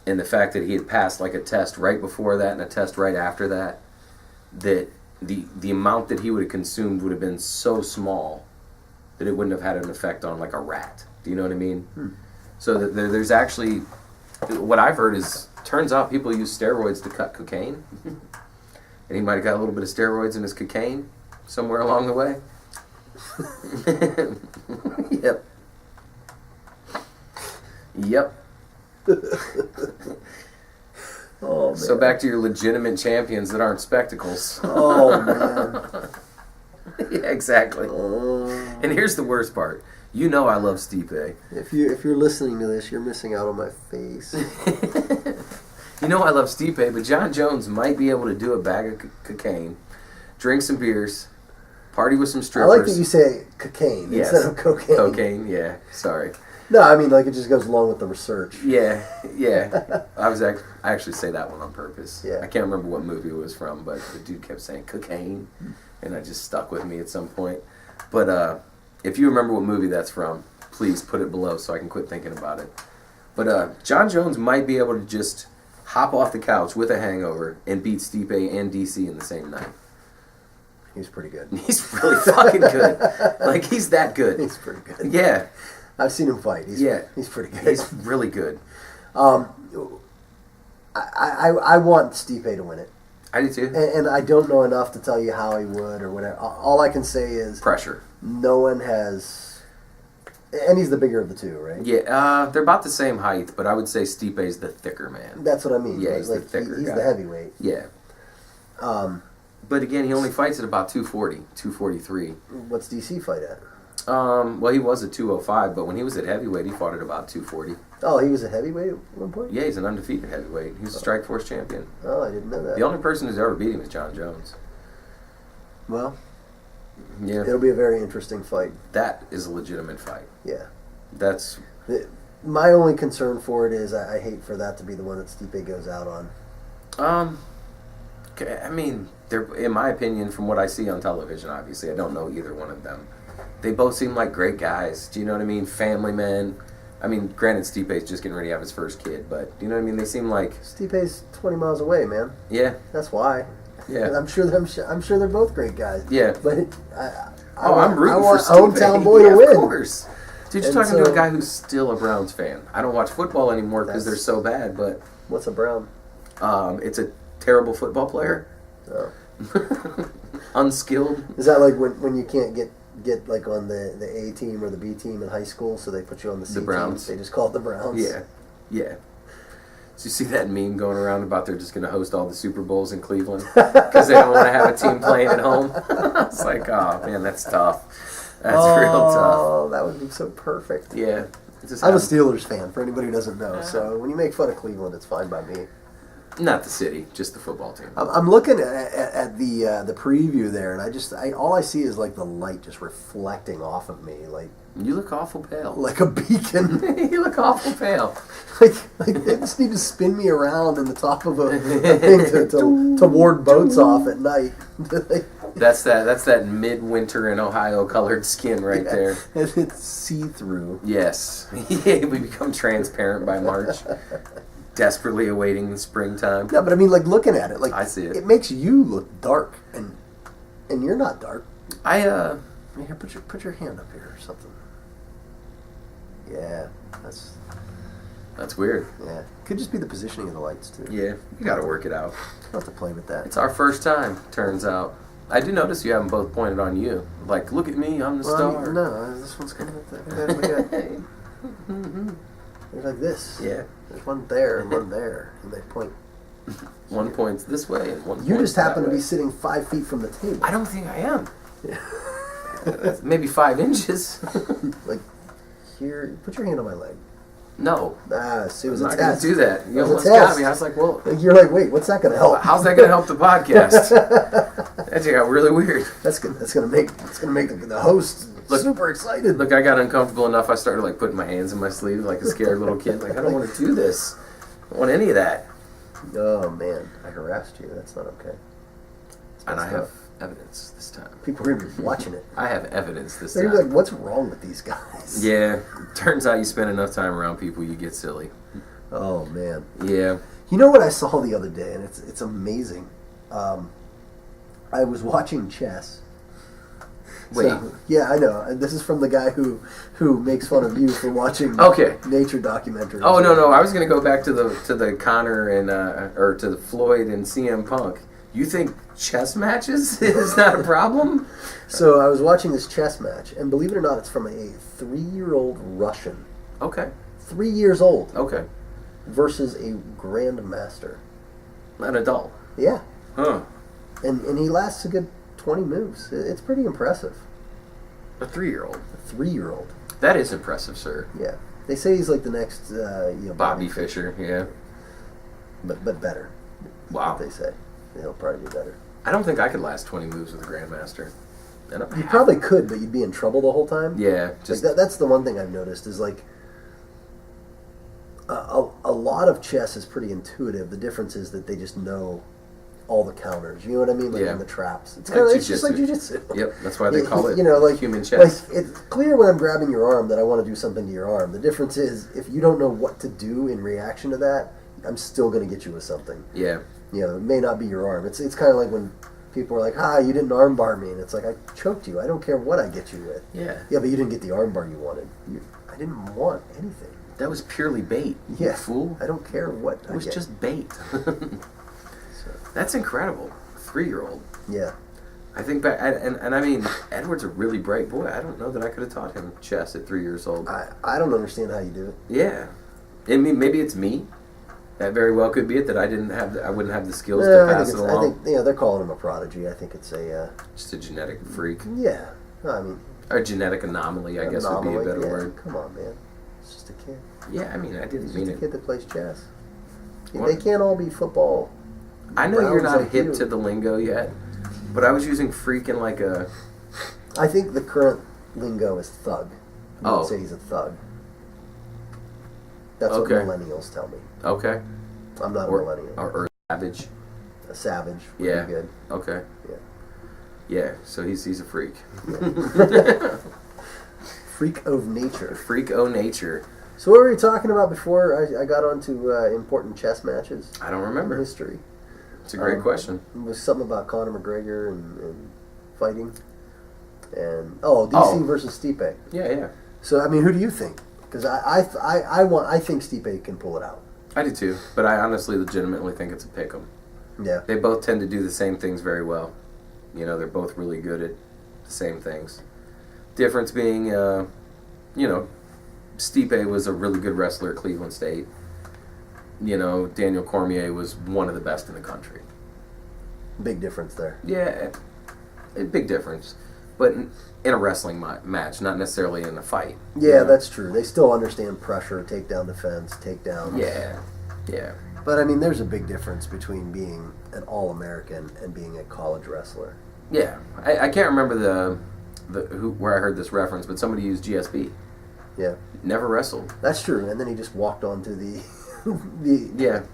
and the fact that he had passed like a test right before that and a test right after that, that the amount that he would have consumed would have been so small that it wouldn't have had an effect on like a rat. Do you know what I mean? So that there's actually, what I've heard is, turns out people use steroids to cut cocaine. And he might have got a little bit of steroids in his cocaine somewhere along the way. Yep. Yep. Oh, man. So back to your legitimate champions that aren't spectacles. Oh, man. Yeah, exactly. And here's the worst part. You know I love Stipe. If you're listening to this, you're missing out on my face. You know I love Stipe, but John Jones might be able to do a bag of cocaine, drink some beers, party with some strippers. I like that you say cocaine instead of cocaine. Cocaine, yeah. Sorry. No, I mean, like, it just goes along with the research. Yeah. I actually say that one on purpose. Yeah. I can't remember what movie it was from, but the dude kept saying cocaine, and it just stuck with me at some point. But if you remember what movie that's from, please put it below so I can quit thinking about it. But John Jones might be able to just hop off the couch with a hangover and beat Stipe and DC in the same night. He's pretty good. He's really fucking good. Like, he's that good. He's pretty good. Yeah. I've seen him fight. He's pretty good. He's really good. I want Stipe to win it. I do too. And I don't know enough to tell you how he would or whatever. All I can say is pressure. No one has, and he's the bigger of the two, right? Yeah, they're about the same height, but I would say Stipe's the thicker man. That's what I mean. Yeah, he's the thicker He's guy. the heavyweight. Yeah. But again, he only fights at about 240, 243. What's DC fight at? Well, he was at 205, but when he was at heavyweight, he fought at about 240. Oh, he was a heavyweight at one point? Yeah, he's an undefeated heavyweight. He's a Strikeforce champion. Oh, I didn't know that. The only person who's ever beat him is John Jones. Well, yeah, it'll be a very interesting fight. That is a legitimate fight. Yeah. That's... My only concern for it is I hate for that to be the one that Stipe goes out on. I mean, they're, in my opinion, from what I see on television, obviously, I don't know either one of them. They both seem like great guys. Do you know what I mean? Family men. I mean, granted, Stipe's just getting ready to have his first kid, but do you know what I mean? They seem like... Stipe's 20 miles away, man. Yeah. That's why. Yeah. I'm sure they're both great guys. Yeah. But I'm rooting for Stipe. hometown boy to win. Of course. Dude, you're And talking to so- a guy who's still a Browns fan. I don't watch football anymore because they're That's- so bad, but What's a Brown? it's a terrible football player. Oh. Unskilled. Is that like when you can't get like on the A team or the B team in high school, so they put you on the C team? Browns. They just call it the Browns. Yeah. Yeah. Did you see that meme going around about they're just going to host all the Super Bowls in Cleveland because they don't want to have a team playing at home? It's like, oh, man, that's tough. That's real tough. Oh, that would be so perfect. Yeah. It just I'm a happens. Steelers fan, for anybody who doesn't know. So when you make fun of Cleveland, it's fine by me. Not the city, just the football team. I'm looking at the preview there, and all I see is like the light just reflecting off of me, You look awful pale. like a beacon. You look awful pale. like they just need to spin me around in the top of a thing to ward boats off at night. That's that midwinter in Ohio colored skin right there. And it's see-through. Yes. Yeah, we become transparent by March. Desperately awaiting the springtime. No, but I mean, like looking at it, like I see it. It makes you look dark, and you're not dark. I Here, put your hand up here or something. Yeah, That's weird. yeah. Could just be the positioning of the lights too. Yeah, you gotta work it out. I'll have to play with that. It's our first time, turns out. I do notice you haven't both pointed on you. Like, look at me, I'm the star. No, this one's coming up there. They're like this. Yeah. There's one there and one there, and they point. One point's this way and one You point's just happen that to be way. sitting 5 feet from the table. I don't think I am. Yeah. Maybe 5 inches. Like, here, put your hand on my leg. No. See, it was I'm a not going test. to do that. You It was a almost got test. me. I was like, well, You're like, wait, what's that going to help? how's that going to help the podcast? That just got really weird. That's gonna make the host super excited. Look, I got uncomfortable enough. I started like putting my hands in my sleeve like a scared little kid. Like, I don't want to do this. I don't want any of that. Oh man, I harassed you. That's not okay. And I messed have up. evidence this time. People are gonna be watching it. I have evidence this They're gonna be time. like, "What's wrong with these guys?" Yeah. Turns out you spend enough time around people, you get silly. Oh man. Yeah. You know what I saw the other day, and it's amazing. I was watching chess. Wait. So, yeah, I know. This is from the guy who makes fun of you for watching Okay. nature documentaries. Oh no! I was gonna go back to the Connor and or to the Floyd and CM Punk. You think chess matches is not a problem? So I was watching this chess match, and believe it or not, it's from a 3-year-old Russian. Okay. 3 years old Okay. versus a grandmaster. An adult. Yeah, Huh. and he lasts a good 20 moves. It's pretty impressive. A 3-year-old. A 3-year-old. That is impressive, sir. Yeah, they say he's like the next Bobby Fischer. Yeah. but better. Wow. They say he'll probably be better. I don't think I could last 20 moves with a grandmaster. And You probably could, but you'd be in trouble the whole time. Yeah. Like Just that's the one thing I've noticed is like a lot of chess is pretty intuitive. The difference is that they just know all the counters. You know what I mean? Like Yeah. in the traps. It's Like kind of it's just like jujitsu. jujitsu. Yep. That's why they call it like human chess. Like it's clear when I'm grabbing your arm that I want to do something to your arm. The difference is if you don't know what to do in reaction to that, I'm still going to get you with something. Yeah. You know, it may not be your arm. It's kind of like when people are like, you didn't armbar me. And it's like, I choked you. I don't care what I get you with. Yeah. Yeah, but you didn't get the armbar you wanted. I didn't want anything. That was purely bait. You Yeah. fool. I don't care what It was I get. just bait. So, That's incredible. 3-year-old. yeah. I think back, and I mean, Edward's a really bright boy. I don't know that I could have taught him chess at 3 years old. I don't understand how you do it. Yeah, I mean, maybe it's me. That very well could be it. That I wouldn't have the skills No, to pass it I along. think they're calling him a prodigy. I think it's a Just a genetic freak, yeah. No, I mean, or genetic anomaly. I guess would be a anomaly, better yeah. word. Come on, man. It's just a kid. Yeah, I mean, I He's didn't just mean a it. kid that plays chess. What? They can't all be football. I know you're rounds not like hip you. to the lingo yet, but I was using freak in like a. I think the current lingo is thug. I Oh. would say he's a thug. That's Okay. what millennials tell me. Okay. I'm not a Or, millennial. or savage. A savage would Yeah. be good. Okay. Yeah. Yeah. So he's a freak. Freak of nature. Freak o' nature. So what were you talking about before I got onto important chess matches I don't in remember. history? It's a great question. It was something about Conor McGregor and fighting. And DC versus Stipe. Yeah, yeah. So I mean, who do you think? Because I think Stipe can pull it out. I do too, but I honestly, legitimately think it's a pick 'em. Yeah. They both tend to do the same things very well. You know, they're both really good at the same things. Difference being, you know, Stipe was a really good wrestler at Cleveland State. You know, Daniel Cormier was one of the best in the country. Big difference there. Yeah, a big difference. But in a wrestling match, not necessarily in a fight. Yeah, you know? that's true. They still understand pressure, takedown defense, takedowns. Yeah. But I mean, there's a big difference between being an All-American and being a college wrestler. Yeah. I can't remember where I heard this reference, but somebody used GSP. Yeah. Never wrestled. That's true. And then he just walked onto the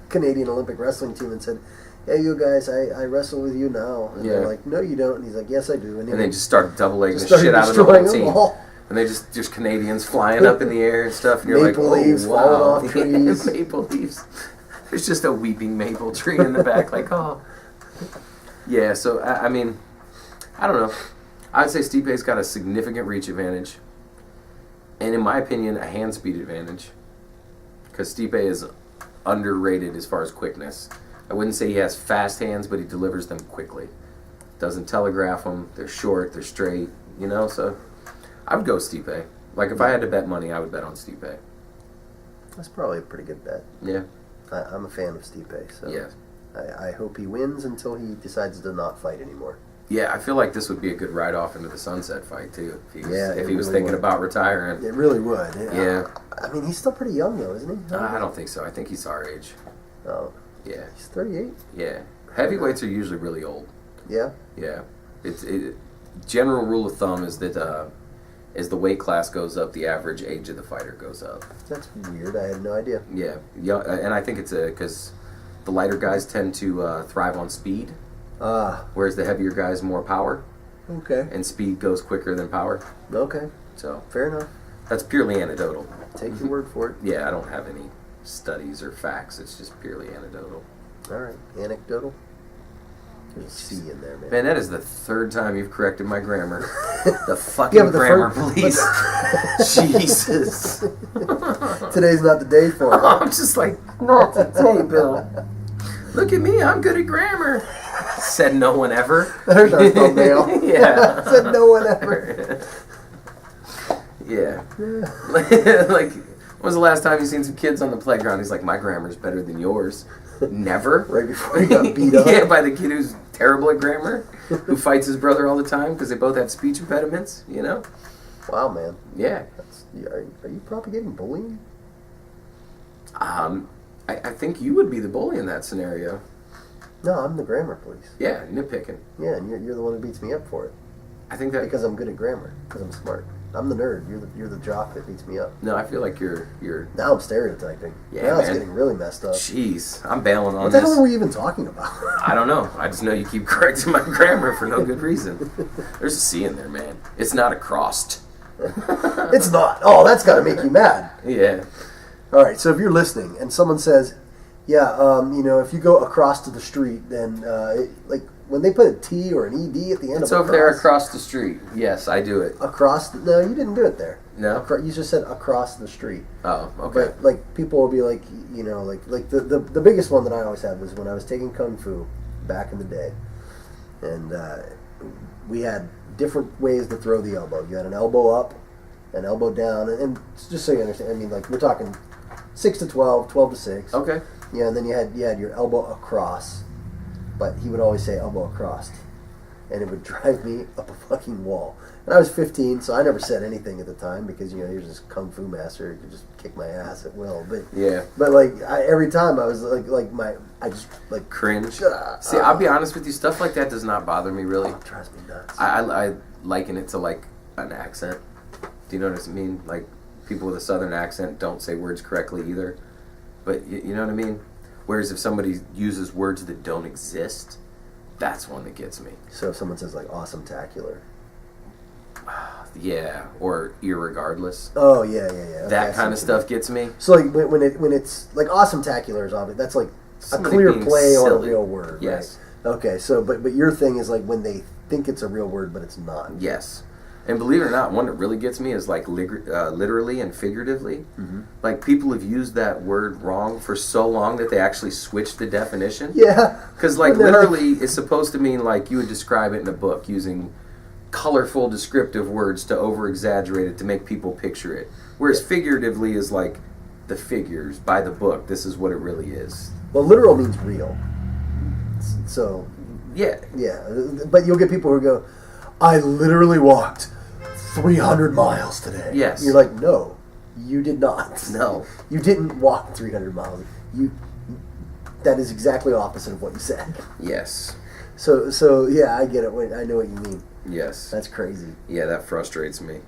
Canadian Olympic wrestling team and said, "Hey, you guys, I wrestle with you now." And they're like, "No, you don't." And he's like, "Yes, I do." And they just started double-legging the shit out of the whole team. And they just Canadians flying up in the air and stuff. And you're maple leaves falling off trees. Maple leaves. There's just a weeping maple tree in the back. Like, oh. Yeah, so, I mean, I don't know. I'd say Stipe's got a significant reach advantage. And in my opinion, a hand speed advantage. Because Stipe is underrated as far as quickness. I wouldn't say he has fast hands, but he delivers them quickly. Doesn't telegraph them. They're short. They're straight. You know, so I would go Stipe. Like, if I had to bet money, I would bet on Stipe. That's probably a pretty good bet. Yeah. I'm a fan of Stipe, so yeah. I hope he wins until he decides to not fight anymore. Yeah, I feel like this would be a good ride-off into the sunset fight, too. If he was really thinking about retiring. It really would. Yeah. I mean, he's still pretty young, though, isn't he? I don't think so. I think he's our age. Oh. Yeah. He's 38? Yeah. Heavyweights are usually really old. Yeah? Yeah. General rule of thumb is that as the weight class goes up, the average age of the fighter goes up. That's weird. I had no idea. Yeah. And I think it's because the lighter guys tend to thrive on speed. Whereas the heavier guys more power. Okay. And speed goes quicker than power. Okay. So fair enough. That's purely anecdotal. Take your word for it. Yeah, I don't have any studies or facts. It's just purely anecdotal. All right. Anecdotal? There's a C in there, man. Man, that is the third time you've corrected my grammar. The fucking grammar, please. Jesus. Today's not the day for it. I'm just like, not today, Bill. Look at me, I'm good at grammar. Said no one ever. There's our thumbnail. Yeah. Said no one ever. Yeah. Like, when was the last time you seen some kids on the playground? He's like, my grammar's better than yours. Never. Right before he got beat up. Yeah, by the kid who's terrible at grammar, who fights his brother all the time because they both have speech impediments, you know? Wow, man. Yeah. Are you propagating bullying? I think you would be the bully in that scenario. No, I'm the grammar police. Yeah, nitpicking. Yeah, and you're the one who beats me up for it. I think that because I'm good at grammar, because I'm smart. I'm the nerd. You're the jock that beats me up. No, I feel like you're. Now I'm stereotyping. Yeah, now man. It's getting really messed up. Jeez, I'm bailing on what the this. hell are we even talking about? I don't know. I just know you keep correcting my grammar for no good reason. There's a C in there, man. It's not across. It's not. Oh, that's got to make you mad. Yeah. All right. So if you're listening and someone says, "Yeah, if you go across to the street, then like." When they put a T or an ED at the end it's of over there across the street. Yes, I do it. No, you didn't do it there. No? You just said across the street. Oh, okay. But, like, people will be like, like the biggest one that I always had was when I was taking Kung Fu back in the day. And we had different ways to throw the elbow. You had an elbow up, an elbow down, and just so you understand, I mean, like, we're talking 6 to 12, 12 to 6. Okay. Yeah, and then you had your elbow across. But he would always say elbow across. And it would drive me up a fucking wall. And I was 15, so I never said anything at the time because, you're just Kung Fu master. You could just kick my ass at will. But yeah. But, like, every time I was, I just, like... Cringe. See, I'll be honest with you. Stuff like that does not bother me, really. It drives me nuts. I liken it to, like, an accent. Do you know what I mean? Like, people with a southern accent don't say words correctly either. But, you know what I mean? Whereas if somebody uses words that don't exist, that's one that gets me. So if someone says, like, awesome-tacular. Yeah, or irregardless. Oh, yeah. Okay, that kind of stuff gets me. So, like, when it's, like, awesome-tacular is obvious. That's, like, Somebody a clear being play on a silly. real word, Yes. Right? Okay, so, but your thing is, like, when they think it's a real word, but it's not. Yes. And believe it or not, one that really gets me is like literally and figuratively. Mm-hmm. Like people have used that word wrong for so long that they actually switched the definition. Yeah. Because like literally is supposed to mean like you would describe it in a book using colorful descriptive words to over exaggerate it to make people picture it. Whereas figuratively is like the figures by the book. This is what it really is. Well, literal means real. So, yeah. But you'll get people who go, I literally walked 300 miles today. Yes. You're like, no, you did not. No. You didn't walk 300 miles. That is exactly opposite of what you said. Yes. So yeah, I get it. I know what you mean. Yes. That's crazy. Yeah, that frustrates me.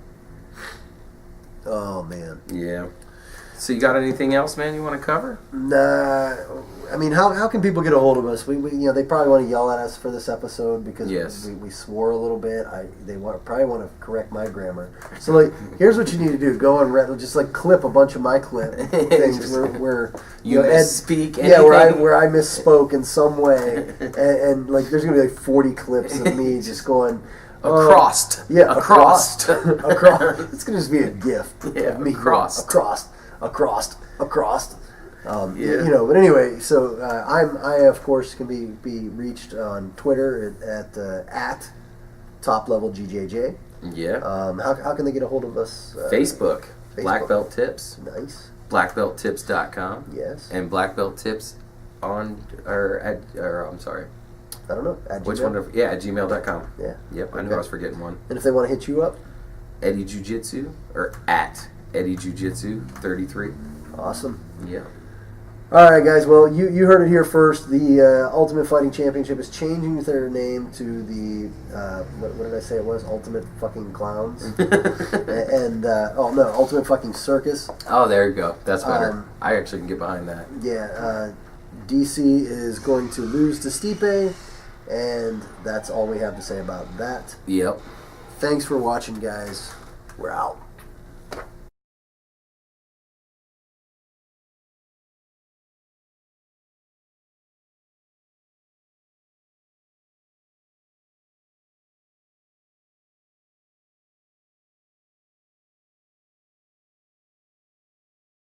Oh, man. Yeah. So you got anything else, man, you want to cover? Nah. I mean, how can people get a hold of us? We they probably want to yell at us for this episode because we swore a little bit. They probably want to correct my grammar. So like, here's what you need to do: go on Reddit, just like clip a bunch of my clip things where you misspeak. Yeah, where I misspoke in some way, and like there's gonna be like 40 clips of me just going. Across. Yeah, across. Across. It's gonna just be a gif of me across. But anyway, so I of course can be reached on Twitter at Top Level GJJ. Yeah. How can they get a hold of us? Facebook. Black Belt Tips. Nice. BlackBeltTips.com. Yes. And Black Belt Tips I'm sorry. I don't know. At Which Gmail? one? At gmail.com. Yeah. Yep. I knew I was forgetting one. And if they want to hit you up, Eddie Jiu-Jitsu or at Eddie Jiu-Jitsu 33. Awesome. Yeah. All right, guys. Well, you heard it here first. The Ultimate Fighting Championship is changing their name to the what did I say it was? Ultimate Fucking Clowns. and Ultimate Fucking Circus. Oh, there you go. That's better. I actually can get behind that. Yeah. DC is going to lose to Stipe, and that's all we have to say about that. Yep. Thanks for watching, guys. We're out.